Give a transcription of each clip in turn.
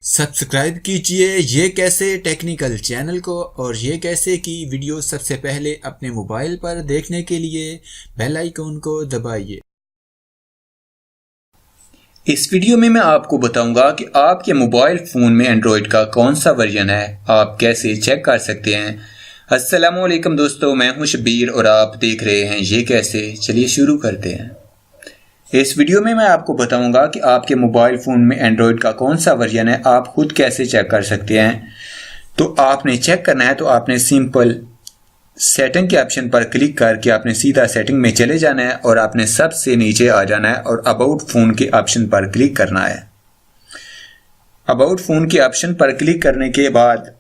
Subscribe कीजिए ये कैसे टेक्निकल चैनल को और ये कैसे की वीडियो सबसे पहले अपने मोबाइल पर देखने के लिए बेल आइकन को दबाइए। इस वीडियो में मैं आपको बताऊंगा कि आपके मोबाइल फ़ोन में एंड्रॉयड का कौन सा वर्जन है, आप कैसे चेक कर सकते हैं। अस्सलाम वालेकुम दोस्तों, मैं हूं शबीर और आप देख रहे हैं ये कैसे। चलिए शुरू करते हैं। इस वीडियो में मैं आपको बताऊंगा कि आपके मोबाइल फ़ोन में एंड्रॉयड का कौन सा वर्जन है, आप खुद कैसे चेक कर सकते हैं। तो आपने चेक करना है तो आपने सिंपल सेटिंग के ऑप्शन पर क्लिक करके आपने सीधा सेटिंग में चले जाना है और आपने सबसे नीचे आ जाना है और अबाउट फ़ोन के ऑप्शन पर क्लिक करना है। अबाउट फ़ोन के ऑप्शन पर क्लिक करने के बाद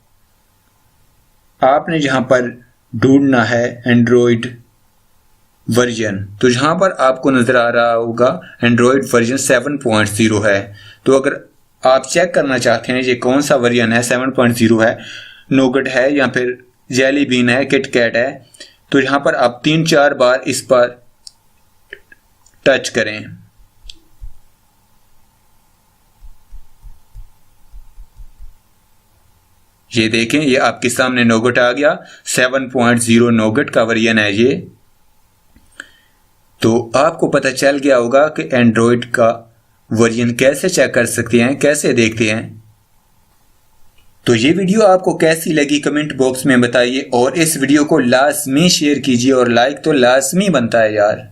आपने जहां पर ढूंढना है एंड्रॉयड वर्जन, तो जहां पर आपको नज़र आ रहा होगा एंड्रॉयड वर्जन 7.0 है। तो अगर आप चेक करना चाहते हैं ये कौन सा वर्जन है, 7.0 है, नोगट है या फिर जेली बीन है, किटकैट है, तो यहाँ पर आप 3-4 बार इस पर टच करें। ये देखें, ये आपके सामने नोगट आ गया, 7.0 नोगट का वर्जन है ये। तो आपको पता चल गया होगा कि एंड्रॉयड का वर्जन कैसे चेक कर सकते हैं, कैसे देखते हैं। तो ये वीडियो आपको कैसी लगी कमेंट बॉक्स में बताइए और इस वीडियो को लाजमी शेयर कीजिए और लाइक तो लाजमी बनता है यार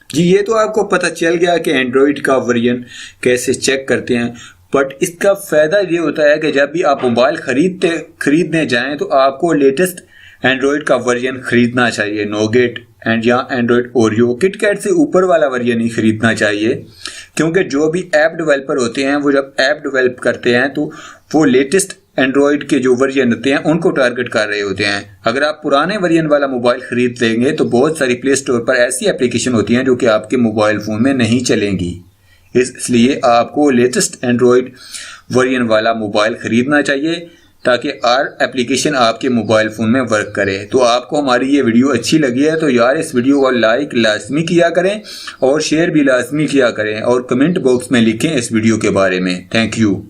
जी। ये तो आपको पता चल गया कि एंड्रॉयड का वर्जन कैसे चेक करते हैं, बट इसका फ़ायदा ये होता है कि जब भी आप मोबाइल खरीदने जाएं तो आपको लेटेस्ट एंड्रॉयड का वर्जन खरीदना चाहिए। नोगेट एंड या एंड्रॉयड ओरियो, किटकैट से ऊपर वाला वर्जन ही खरीदना चाहिए, क्योंकि जो भी ऐप डेवलपर होते हैं वो जब ऐप डेवलप करते हैं तो वो लेटेस्ट एंड्रॉयड के जो वर्जन होते हैं उनको टारगेट कर रहे होते हैं। अगर आप पुराने वर्जन वाला मोबाइल खरीद लेंगे तो बहुत सारी प्ले स्टोर पर ऐसी एप्लीकेशन होती हैं जो कि आपके मोबाइल फ़ोन में नहीं चलेंगी। इसलिए आपको लेटेस्ट एंड्रॉयड वर्जन वाला मोबाइल खरीदना चाहिए ताकि हर एप्लीकेशन आपके मोबाइल फ़ोन में वर्क करे। तो आपको हमारी ये वीडियो अच्छी लगी है तो यार इस वीडियो को लाइक लाजमी किया करें और शेयर भी लाजमी किया करें और कमेंट बॉक्स में लिखें इस वीडियो के बारे में। Thank you.